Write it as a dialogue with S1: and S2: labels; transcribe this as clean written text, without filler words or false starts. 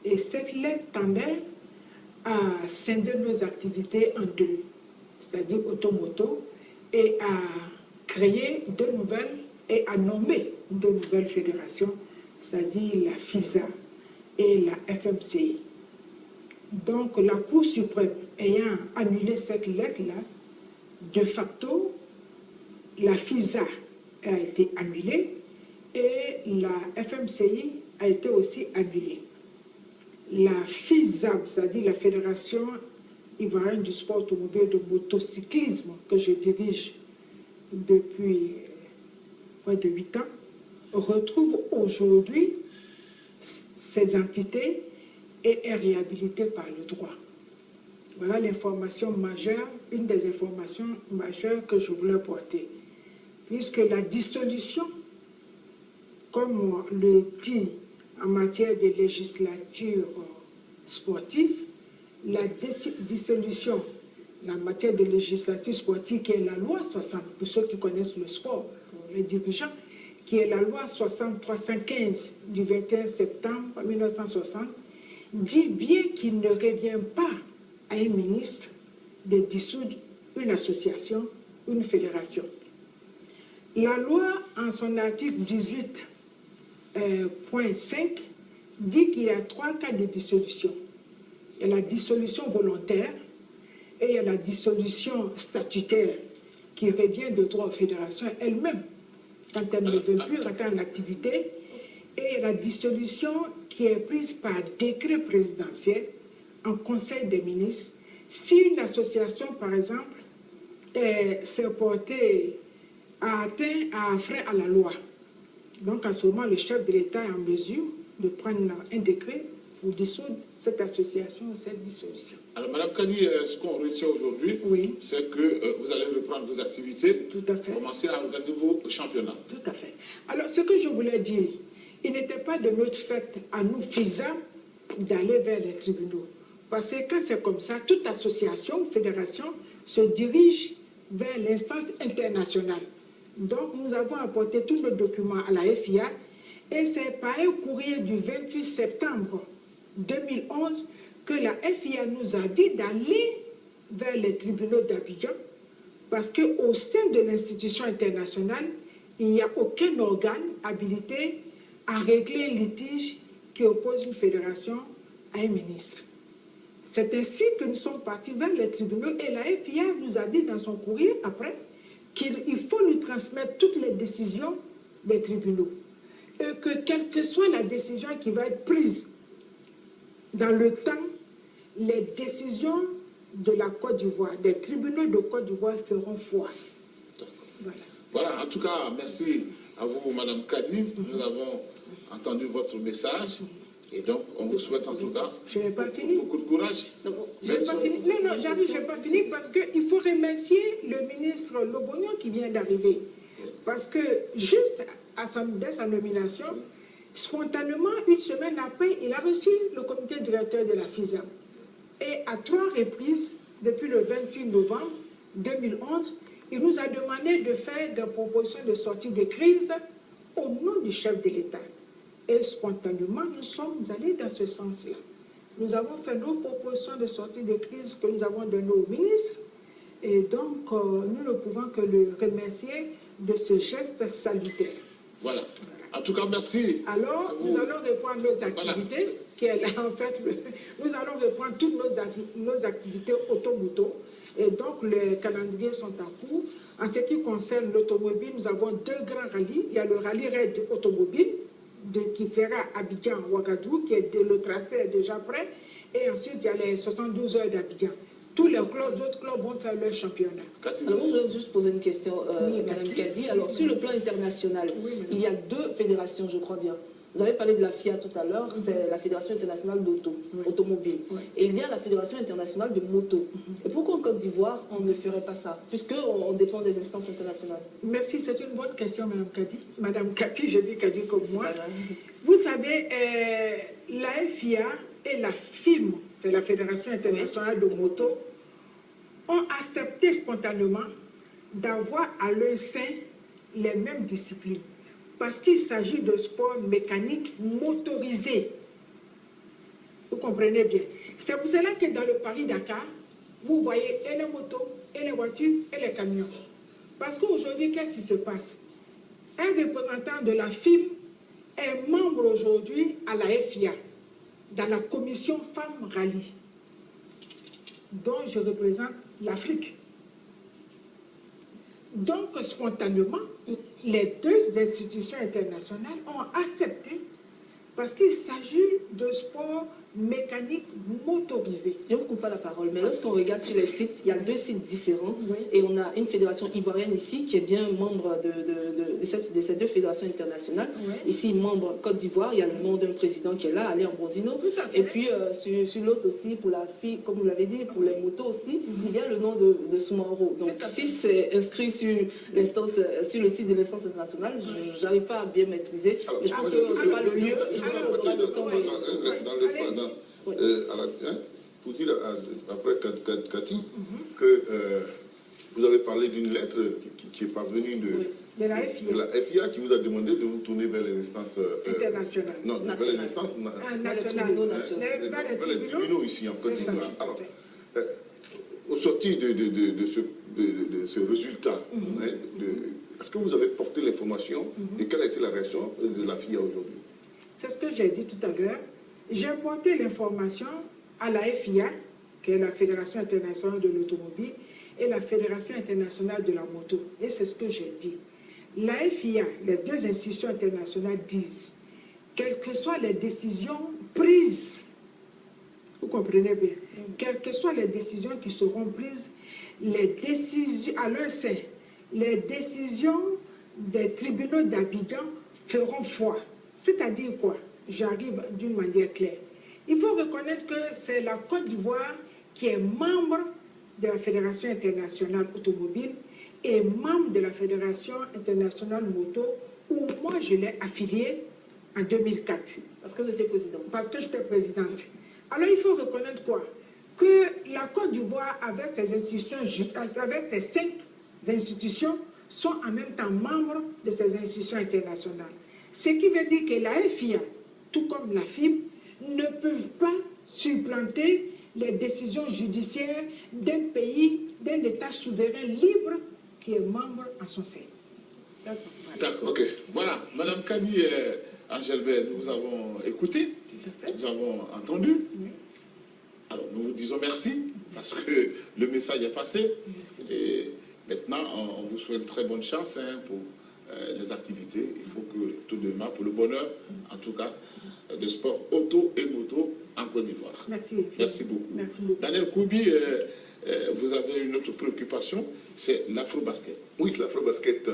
S1: Et cette lettre tendait à scinder nos activités en deux, c'est-à-dire automoto, et à créer de nouvelles et à nommer de nouvelles fédérations, c'est-à-dire la FISA et la FMCI. Donc la Cour suprême ayant annulé cette lettre-là, de facto, la FISA a été annulée et la FMCI a été aussi annulée. La FISA, c'est-à-dire la Fédération ivoirienne du sport automobile et de motocyclisme que je dirige depuis près de 8 ans, retrouve aujourd'hui ces entités et est réhabilitée par le droit. Voilà l'information majeure, une des informations majeures que je voulais porter. Puisque la dissolution, comme on le dit en matière de législature sportive, la dissolution en matière de législature sportive, qui est la loi 60, pour ceux qui connaissent le sport, pour les dirigeants, qui est la loi 6315 du 21 septembre 1960, dit bien qu'il ne revient pas à un ministre de dissoudre une association, une fédération. La loi, en son article 18.5, dit qu'il y a 3 cas de dissolution. Il y a la dissolution volontaire et il y a la dissolution statutaire qui revient de droit aux fédérations elles-mêmes quand elles ne veulent plus rentrer en activité, et la dissolution qui est prise par décret présidentiel en Conseil des ministres si une association, par exemple, s'est portée à atteint à un frein à la loi. Donc, à ce moment, le chef de l'État est en mesure de prendre un décret pour dissoudre cette association, cette dissolution.
S2: Alors, Mme Kadi, ce qu'on retient aujourd'hui,
S1: oui,
S2: c'est que vous allez reprendre vos activités,
S1: tout à fait,
S2: commencer à organiser vos championnats.
S1: Tout à fait. Alors, ce que je voulais dire, il n'était pas de notre fait à nous, FISA, d'aller vers les tribunaux. Parce que quand c'est comme ça, toute association, fédération, se dirige vers l'instance internationale. Donc, nous avons apporté tous nos documents à la FIA et c'est par un courrier du 28 septembre 2011 que la FIA nous a dit d'aller vers les tribunaux d'Abidjan parce qu'au sein de l'institution internationale, il n'y a aucun organe habilité à régler un litige qui oppose une fédération à un ministre. C'est ainsi que nous sommes partis vers les tribunaux et la FIA nous a dit dans son courrier après qu'il faut lui transmettre toutes les décisions des tribunaux et que quelle que soit la décision qui va être prise dans le temps, les décisions de la Côte d'Ivoire, des tribunaux de Côte d'Ivoire feront foi.
S2: Voilà, en tout cas, merci à vous, Mme Kadi. Nous avons entendu votre message. Et donc, on vous souhaite en tout cas beaucoup de courage.
S1: Non, j'arrive, je n'ai pas fini parce qu'il faut remercier le ministre Lobognon qui vient d'arriver. Parce que juste dès sa nomination, spontanément, une semaine après, il a reçu le comité directeur de la FISA. Et à 3 reprises, depuis le 28 novembre 2011, il nous a demandé de faire des propositions de sortie de crise au nom du chef de l'État. Et spontanément, nous sommes allés dans ce sens-là. Nous avons fait nos propositions de sortie de crise que nous avons données au ministre. Et donc, nous ne pouvons que le remercier de ce geste salutaire.
S2: Voilà. En tout cas, merci.
S1: Alors, nous allons reprendre nos activités, qui est là, en fait, nous allons reprendre toutes nos activités automoto. Et donc, les calendriers sont en cours. En ce qui concerne l'automobile, nous avons 2 grands rallyes. Il y a le rallye raid automobile, qui fera Abidjan-Ouagadougou, le tracé est déjà prêt. Et ensuite, il y a les 72 heures d'Abidjan. Tous les autres clubs vont faire leur championnat.
S3: Alors, moi, je voudrais juste poser une question, Mme Kadi. Alors, sur le plan international, il y a 2 fédérations, je crois bien. Vous avez parlé de la FIA tout à l'heure, c'est la Fédération internationale d'automobile. Et il y a la Fédération internationale de moto. Et pourquoi en Côte d'Ivoire, on ne ferait pas ça, puisqu'on dépend des instances internationales?
S1: Merci, c'est une bonne question, Mme Kadi. Mme Kadi, je dis Kadi comme moi. Vous savez, la FIA et la FIM, c'est la Fédération internationale de moto, ont accepté spontanément d'avoir à leur sein les mêmes disciplines. Parce qu'il s'agit de sport mécanique motorisé. comprenez bien. C'est pour cela que dans le Paris-Dakar, vous voyez et les motos, et les voitures, et les camions. Parce qu'aujourd'hui, qu'est-ce qui se passe? Un représentant de la FIM est membre aujourd'hui à la FIA, dans la commission Femmes Rallye, dont je représente l'Afrique. Donc, spontanément, les deux institutions internationales ont accepté, parce qu'il s'agit de sport mécanique motorisé.
S3: Je ne vous coupe pas la parole, mais lorsqu'on regarde sur les sites, il y a deux sites différents, oui. Et on a une fédération ivoirienne ici qui est bien membre de ces deux fédérations internationales. Oui. Ici, membre Côte d'Ivoire, il y a le nom d'un président qui est là, Alain Ambrosino. Et puis sur l'autre aussi, pour la fille, comme vous l'avez dit, pour les motos aussi, il y a le nom de Soumaro. Donc si c'est inscrit sur l'instance, sur le site de l'instance internationale, je n'arrive pas à bien maîtriser. Alors, je pense que ce n'est pas le lieu.
S2: Pour dire après Cathy que vous avez parlé d'une lettre qui est parvenue de la FIA qui vous a demandé de vous tourner vers les instances
S1: internationales.
S2: Non, vers les instances nationales. Vers les tribunaux ici en Côte d'Ivoire. Alors, au sortir de ce résultat, est-ce que vous avez porté l'information et quelle a été la réaction de la FIA aujourd'hui?
S1: C'est ce que j'ai dit tout à l'heure. J'ai porté l'information à la FIA, qui est la Fédération internationale de l'automobile, et la Fédération internationale de la moto. Et c'est ce que j'ai dit. La FIA, les deux institutions internationales disent, quelles que soient les décisions prises, vous comprenez bien, quelles que soient les décisions qui seront prises, les décisions à leur sein, les décisions des tribunaux d'Abidjan feront foi. C'est-à-dire quoi? J'arrive d'une manière claire. Il faut reconnaître que c'est la Côte d'Ivoire qui est membre de la Fédération internationale automobile et membre de la Fédération internationale moto, où moi je l'ai affiliée en 2004.
S3: Parce que vous étiez présidente.
S1: Parce que j'étais présidente. Alors il faut reconnaître quoi? Que la Côte d'Ivoire, avec ses institutions, avec ses 5 institutions, sont en même temps membres de ces institutions internationales. Ce qui veut dire que la FIA, tout comme la FIM, ne peuvent pas supplanter les décisions judiciaires d'un pays, d'un État souverain libre qui est membre à son sein.
S2: D'accord, ok. Voilà, Madame Kadi Angelbert, nous avons écouté, nous avons entendu. Oui. Alors, nous vous disons merci, parce que le message est passé. Merci. Et maintenant, on vous souhaite très bonne chance pour les activités. Il faut que tout demain, pour le bonheur, en tout cas, de sport auto et moto en Côte d'Ivoire.
S1: Merci.
S2: Merci beaucoup.
S1: Merci beaucoup.
S2: Daniel Koubi, vous avez une autre préoccupation, c'est l'afro-basket.
S4: Oui, l'afro-basket.